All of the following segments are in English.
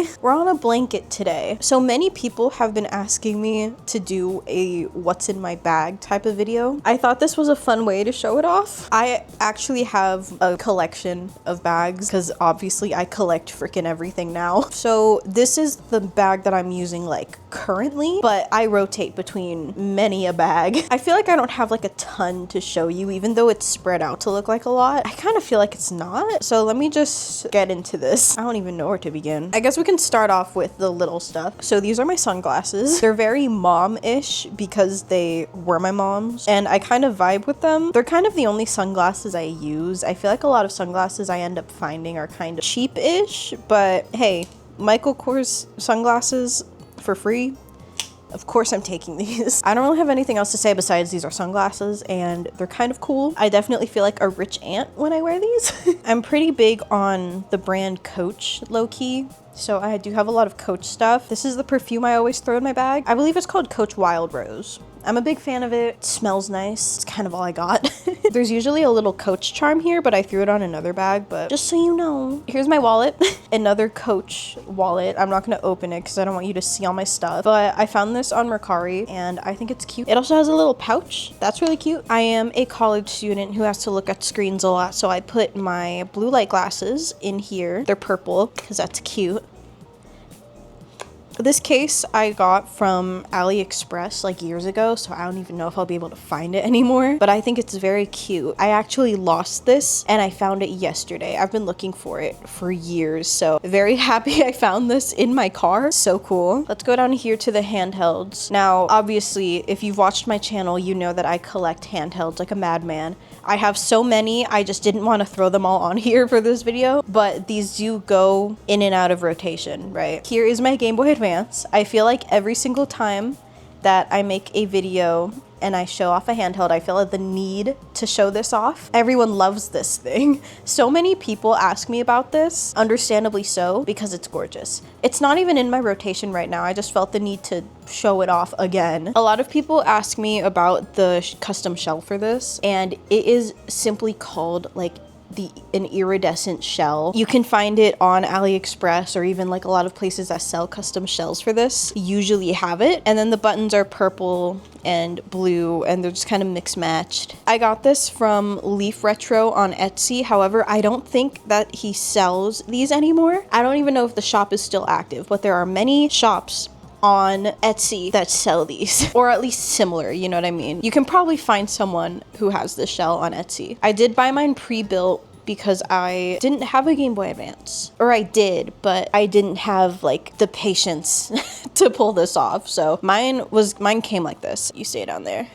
today. We're on a blanket today. So many people have been asking me to do a what's in my bag type of video. I thought this was a fun way to show it off. I actually have a collection of bags because obviously I collect freaking everything now. So this is the bag that I'm using like currently, but I rotate between many a bag. I feel like I don't have like a ton to show you, even though it's spread out to look like a lot. I kind of feel like it's not. So let me just get into this. I don't even know where to begin. I guess we can start off with the little stuff. So these are my sunglasses. They're very mom-ish because they were my mom's and I kind of vibe with them. They're kind of the only sunglasses I use. I feel like a lot of sunglasses I end up finding are kind of cheap-ish, but hey, Michael Kors sunglasses for free. Of course I'm taking these. I don't really have anything else to say besides these are sunglasses and they're kind of cool. I definitely feel like a rich aunt when I wear these. I'm pretty big on the brand Coach, low-key. So I do have a lot of Coach stuff. This is the perfume I always throw in my bag. I believe it's called Coach Wild Rose. I'm a big fan of it. It smells nice. It's kind of all I got. There's usually a little Coach charm here, but I threw it on another bag. But just so you know, here's my wallet. Another Coach wallet. I'm not gonna open it because I don't want you to see all my stuff. But I found this on Mercari and I think it's cute. It also has a little pouch. That's really cute. I am a college student who has to look at screens a lot. So I put my blue light glasses in here. They're purple because that's cute. This case I got from AliExpress like years ago, so I don't even know if I'll be able to find it anymore, but I think it's very cute. I actually lost this and I found it yesterday. I've been looking for it for years, so very happy I found this in my car. So cool. Let's go down here to the handhelds. Now, obviously, if you've watched my channel, you know that I collect handhelds like a madman. I have so many, I just didn't want to throw them all on here for this video, but these do go in and out of rotation, right? Here is my Game Boy Advance. I feel like every single time that I make a video and I show off a handheld, I feel like the need to show this off. Everyone loves this thing. So many people ask me about this, understandably so, because it's gorgeous. It's not even in my rotation right now. I just felt the need to show it off again. A lot of people ask me about the custom shell for this, and it is simply called like an iridescent shell. You can find it on AliExpress or even like a lot of places that sell custom shells for this usually have it. And then the buttons are purple and blue and they're just kind of mixed matched. I got this from Leaf Retro on Etsy. However, I don't think that he sells these anymore. I don't even know if the shop is still active, but there are many shops on Etsy that sell these, or at least similar, you know what I mean? You can probably find someone who has this shell on Etsy. I did buy mine pre-built because I didn't have a Game Boy Advance. Or I did, but I didn't have like the patience to pull this off. So mine came like this. You see it on there.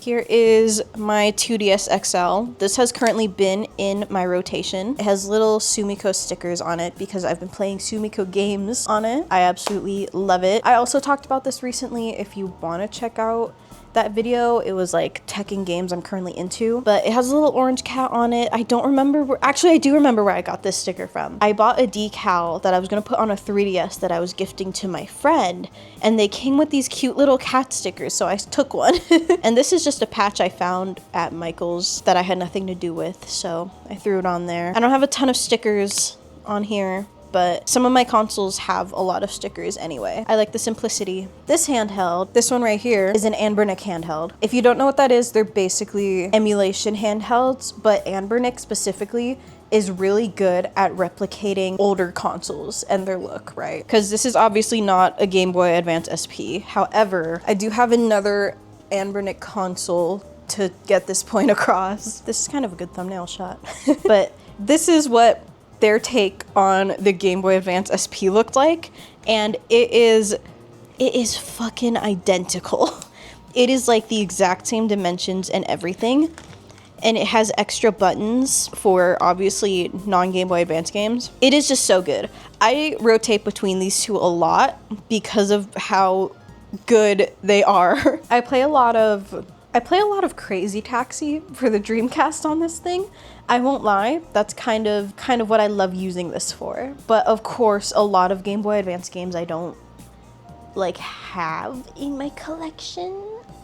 Here is my 2DS XL. This has currently been in my rotation. It has little Sumiko stickers on it because I've been playing Sumiko games on it. I absolutely love it. I also talked about this recently. If you want to check out that video, it was like tech and games I'm currently into, but it has a little orange cat on it. I don't remember where, actually I do remember where I got this sticker from. I bought a decal that I was gonna put on a 3DS that I was gifting to my friend, and they came with these cute little cat stickers, so I took one. And this is just a patch I found at Michael's that I had nothing to do with, so I threw it on there. I don't have a ton of stickers on here, but some of my consoles have a lot of stickers anyway. I like the simplicity. This handheld, this one right here, is an Anbernic handheld. If you don't know what that is, they're basically emulation handhelds, but Anbernic specifically is really good at replicating older consoles and their look, right? Because this is obviously not a Game Boy Advance SP. However, I do have another Anbernic console to get this point across. This is kind of a good thumbnail shot. But this is what their take on the Game Boy Advance SP looked like, and it is fucking identical. It is like the exact same dimensions and everything, and it has extra buttons for obviously non-Game Boy Advance games. It is just so good. I rotate between these two a lot because of how good they are. I play a lot of Crazy Taxi for the Dreamcast on this thing. I won't lie, that's kind of what I love using this for. But of course, a lot of Game Boy Advance games I don't like have in my collection.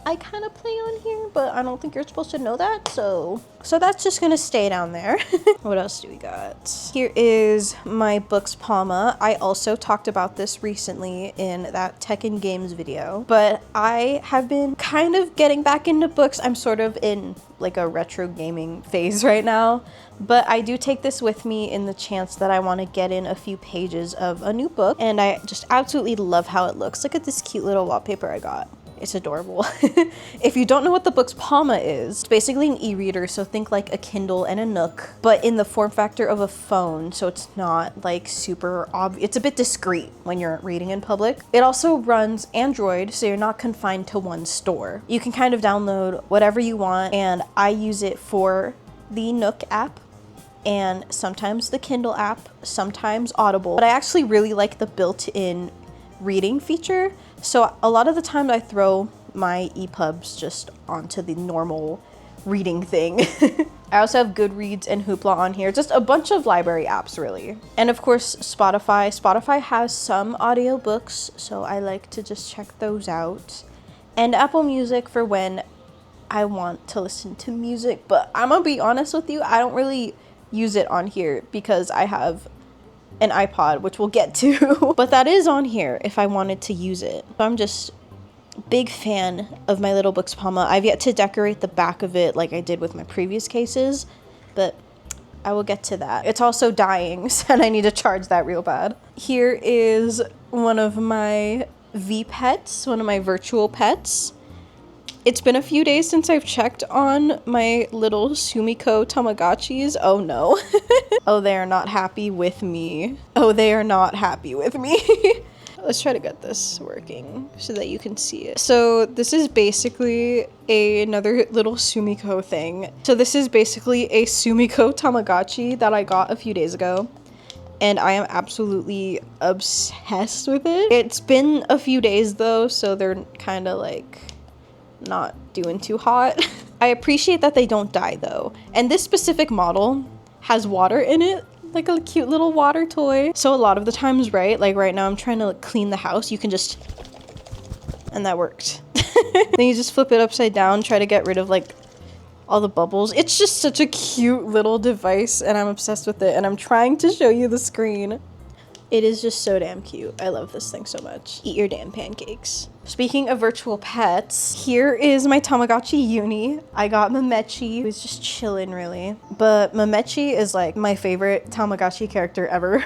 I kind of play on here, but I don't think you're supposed to know that. So that's just gonna stay down there. What else do we got? Here is my books Palma. I also talked about this recently in that tech and games video, but I have been kind of getting back into books. I'm sort of in like a retro gaming phase right now, but I do take this with me in the chance that I want to get in a few pages of a new book, and I just absolutely love how it looks. Look at this cute little wallpaper I got. It's adorable. If you don't know what the Books Palma is, it's basically an e-reader, so think like a Kindle and a Nook, but in the form factor of a phone, so it's not like super obvious. It's a bit discreet when you're reading in public. It also runs Android, so you're not confined to one store. You can kind of download whatever you want, and I use it for the Nook app, and sometimes the Kindle app, sometimes Audible, but I actually really like the built-in reading feature. So a lot of the time I throw my EPUBs just onto the normal reading thing. I also have Goodreads and Hoopla on here, just a bunch of library apps really. And of course Spotify. Spotify has some audiobooks, so I like to just check those out. And Apple Music for when I want to listen to music, but I'm gonna be honest with you, I don't really use it on here because I have an iPod, which we'll get to, but that is on here if I wanted to use it. I'm just a big fan of my little Books Palma. I've yet to decorate the back of it like I did with my previous cases, but I will get to that. It's also dying, and I need to charge that real bad. Here is one of my V-pets, one of my virtual pets. It's been a few days since I've checked on my little Sumiko Tamagotchis. Oh no. Oh, they are not happy with me. Oh, they are not happy with me. Let's try to get this working so that you can see it. So this is basically another little Sumiko thing. So this is basically a Sumiko Tamagotchi that I got a few days ago, and I am absolutely obsessed with it. It's been a few days though, so they're kind of like not doing too hot. I appreciate that they don't die though. And this specific model has water in it, like a cute little water toy. So a lot of the times, right, like right now I'm trying to clean the house, you can just, and that worked. Then you just flip it upside down, try to get rid of like all the bubbles. It's just such a cute little device, and I'm obsessed with it, and I'm trying to show you the screen. It is just so damn cute. I love this thing so much. Eat your damn pancakes. Speaking of virtual pets, here is my Tamagotchi Uni. I got Mamechi, who's just chilling really. But Mamechi is like my favorite Tamagotchi character ever.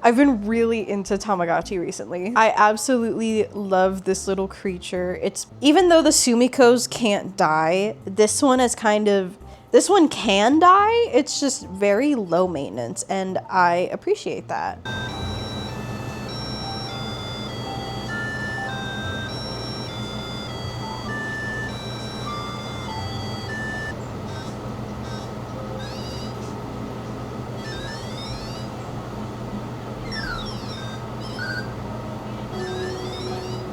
I've been really into Tamagotchi recently. I absolutely love this little creature. It's, even though the Sumikos can't die, this one can die. It's just very low maintenance, and I appreciate that.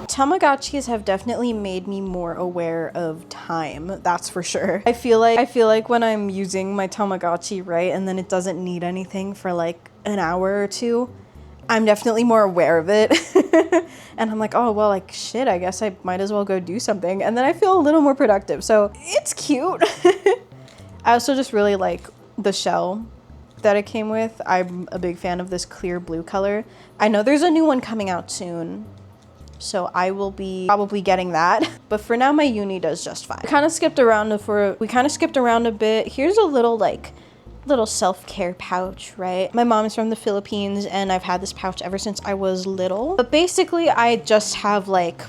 Tamagotchis have definitely made me more aware of time, that's for sure. I feel like when I'm using my Tamagotchi, right, and then it doesn't need anything for like an hour or two, I'm definitely more aware of it. And I'm like, oh, well, like, shit, I guess I might as well go do something. And then I feel a little more productive, so it's cute. I also just really like the shell that it came with. I'm a big fan of this clear blue color. I know there's a new one coming out soon, so I will be probably getting that. But for now, my Uni does just fine. We kind of skipped around a bit. Here's a little self-care pouch, right? My mom is from the Philippines, and I've had this pouch ever since I was little. But basically, I just have like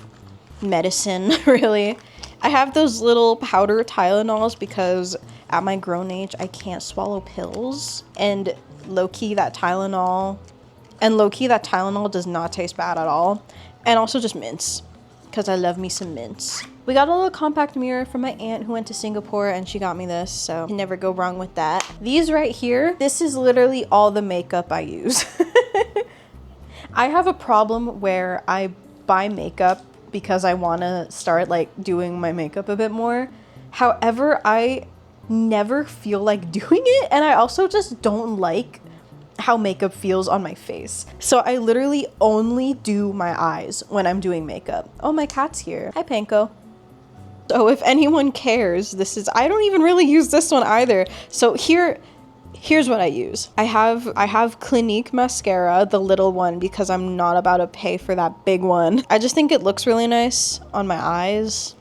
medicine, really. I have those little powder Tylenols because at my grown age, I can't swallow pills. And low-key, that Tylenol does not taste bad at all. And also just mints, because I love me some mints. We got a little compact mirror from my aunt who went to Singapore, and she got me this, so you can never go wrong with that. These right here, this is literally all the makeup I use. I have a problem where I buy makeup because I want to start like doing my makeup a bit more. However, I never feel like doing it, and I also just don't like how makeup feels on my face. So I literally only do my eyes when I'm doing makeup. Oh, my cat's here. Hi, Panko. So if anyone cares, this is, I don't even really use this one either. So here's what I use. I have Clinique mascara, the little one, because I'm not about to pay for that big one. I just think it looks really nice on my eyes.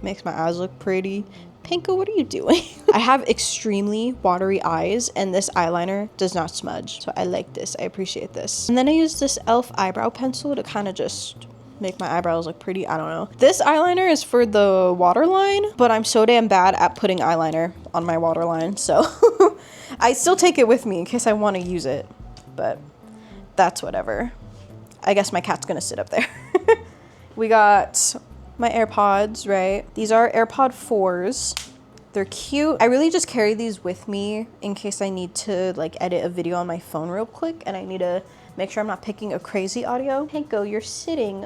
Makes my eyes look pretty. Pinko, what are you doing? I have extremely watery eyes, and this eyeliner does not smudge. So I like this. I appreciate this. And then I use this e.l.f. eyebrow pencil to kind of just make my eyebrows look pretty. I don't know. This eyeliner is for the waterline, but I'm so damn bad at putting eyeliner on my waterline. So I still take it with me in case I want to use it, but that's whatever. I guess my cat's gonna sit up there. We got my AirPods, right? These are AirPod 4s. They're cute. I really just carry these with me in case I need to like edit a video on my phone real quick and I need to make sure I'm not picking a crazy audio. Pinko, you're sitting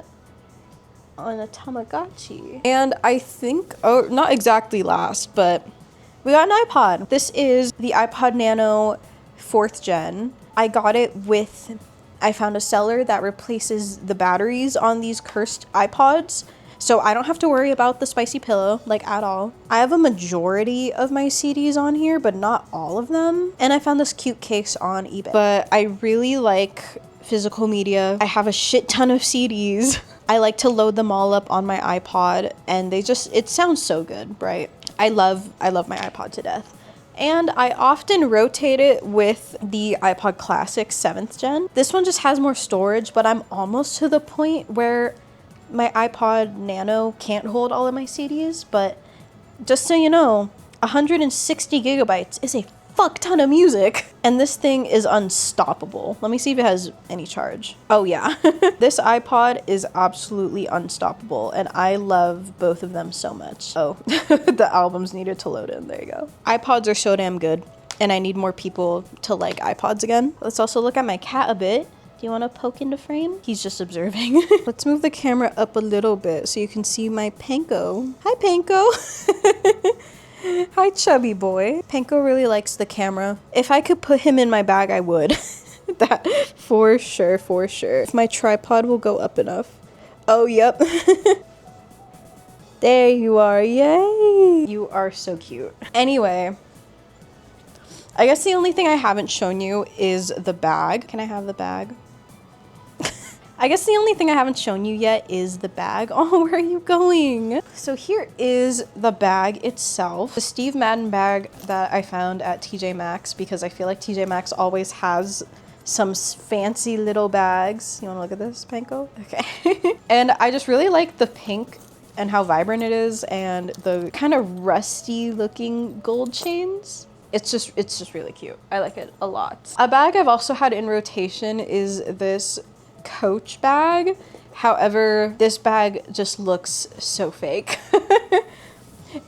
on a Tamagotchi. And I think, oh, not exactly last, but we got an iPod. This is the iPod Nano 4th gen. I got it with, I found a seller that replaces the batteries on these cursed iPods. So I don't have to worry about the spicy pillow, like, at all. I have a majority of my CDs on here, but not all of them. And I found this cute case on eBay. But I really like physical media. I have a shit ton of CDs. I like to load them all up on my iPod, and they just, it sounds so good, right? I love my iPod to death. And I often rotate it with the iPod Classic 7th gen. This one just has more storage, but I'm almost to the point where my iPod Nano can't hold all of my CDs, but just so you know, 160 gigabytes is a fuck ton of music. And this thing is unstoppable. Let me see if it has any charge. Oh yeah. This iPod is absolutely unstoppable, and I love both of them so much. Oh, the albums needed to load in. There you go. iPods are so damn good, and I need more people to like iPods again. Let's also look at my cat a bit. Do you want to poke into frame? He's just observing. Let's move the camera up a little bit so you can see my Panko. Hi, Panko. Hi, chubby boy. Panko really likes the camera. If I could put him in my bag, I would. That, for sure, for sure. If my tripod will go up enough. Oh, yep. There you are. Yay. You are so cute. Anyway, I guess the only thing I haven't shown you is the bag. Can I have the bag? I guess the only thing I haven't shown you yet is the bag. Oh, where are you going? So here is the bag itself. The Steve Madden bag that I found at TJ Maxx, because I feel like TJ Maxx always has some fancy little bags. You wanna look at this, Panko? Okay. And I just really like the pink and how vibrant it is, and the kind of rusty looking gold chains. It's just really cute. I like it a lot. A bag I've also had in rotation is this Coach bag. However, this bag just looks so fake.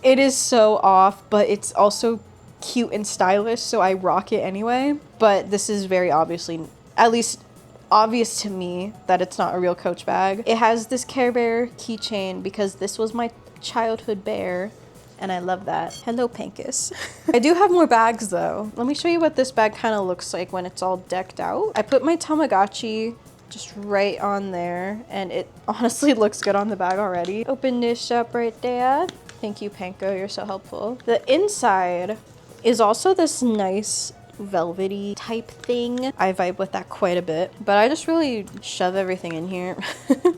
It is so off, but it's also cute and stylish, so I rock it anyway. But this is very obviously, at least obvious to me, that it's not a real Coach bag. It has this Care Bear keychain because this was my childhood bear, and I love that. Hello, Pankus. I do have more bags though. Let me show you what this bag kind of looks like when it's all decked out. I put my Tamagotchi just right on there, and it honestly looks good on the bag already. Open this up right there. Thank you, Panko, you're so helpful. The inside is also this nice velvety type thing. I vibe with that quite a bit, but I just really shove everything in here.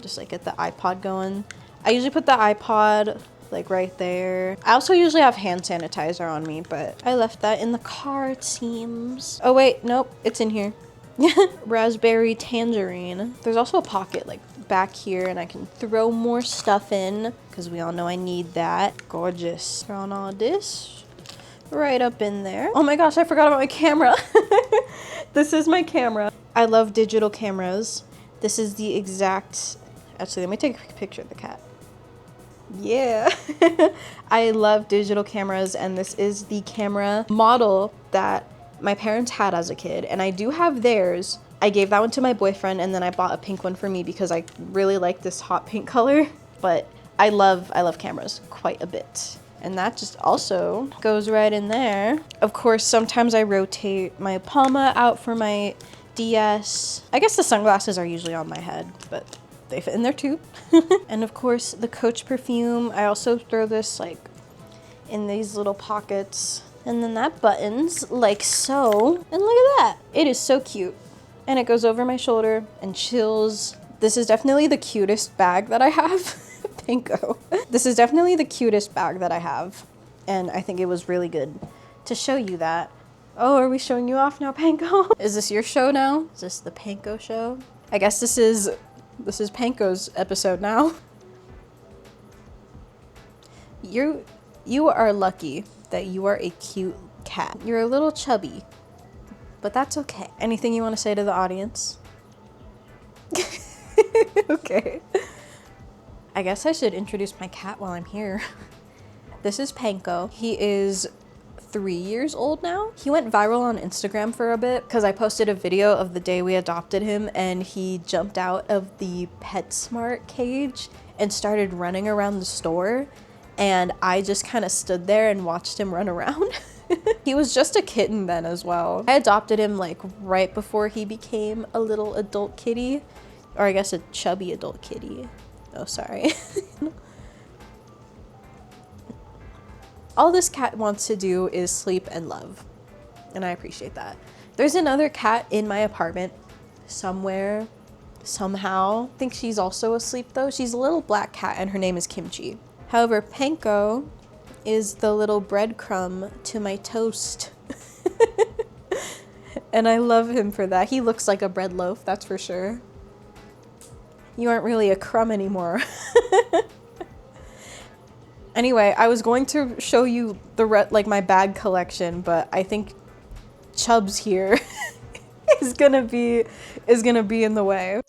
Just like get the iPod going. I usually put the iPod like right there. I also usually have hand sanitizer on me, but I left that in the car, it seems. Oh wait, nope, it's in here. Raspberry tangerine. There's also a pocket like back here, and I can throw more stuff in because we all know I need that. Gorgeous. Throwing all this right up in there. Oh my gosh, I forgot about my camera. This is my camera. I love digital cameras. This is the exact, actually let me take a picture of the cat. Yeah. I love digital cameras, and this is the camera model that my parents had as a kid, and I do have theirs. I gave that one to my boyfriend, and then I bought a pink one for me because I really like this hot pink color. But I love cameras quite a bit. And that just also goes right in there. Of course, sometimes I rotate my Palma out for my DS. I guess the sunglasses are usually on my head, but they fit in there too. And of course the Coach perfume. I also throw this like in these little pockets, and then that buttons like so, and look at that. It is so cute, and it goes over my shoulder and chills. This is definitely the cutest bag that I have. Panko. This is definitely the cutest bag that I have, and I think it was really good to show you that. Oh, are we showing you off now, Panko? Is this your show now? Is this the Panko show? I guess this is Panko's episode now. You are lucky that you are a cute cat. You're a little chubby, but that's okay. Anything you want to say to the audience? Okay. I guess I should introduce my cat while I'm here. This is Panko. He is 3 years old now. He went viral on Instagram for a bit because I posted a video of the day we adopted him, and he jumped out of the PetSmart cage and started running around the store, and I just kind of stood there and watched him run around. He was just a kitten then as well. I adopted him like right before he became a little adult kitty, or I guess a chubby adult kitty. Oh, sorry. All this cat wants to do is sleep and love, and I appreciate that. There's another cat in my apartment somewhere, somehow. I think she's also asleep though. She's a little black cat and her name is Kimchi. However, Panko is the little breadcrumb to my toast. And I love him for that. He looks like a bread loaf, that's for sure. You aren't really a crumb anymore. Anyway, I was going to show you like my bag collection, but I think Chubbs here is gonna be in the way.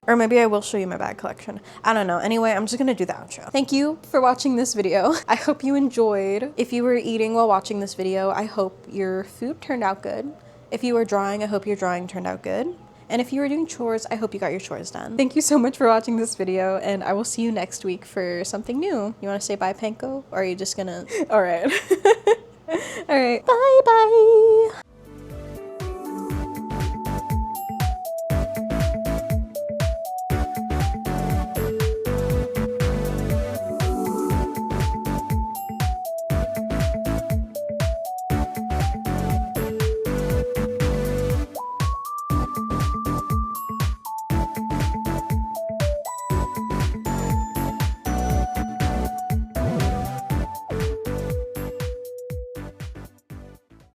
Or maybe I will show you my bag collection. I don't know. Anyway, I'm just gonna do the outro. Thank you for watching this video. I hope you enjoyed. If you were eating while watching this video, I hope your food turned out good. If you were drawing, I hope your drawing turned out good. And if you were doing chores, I hope you got your chores done. Thank you so much for watching this video, and I will see you next week for something new. You wanna say bye, Panko? Or are you just gonna... All right. All right. Bye-bye.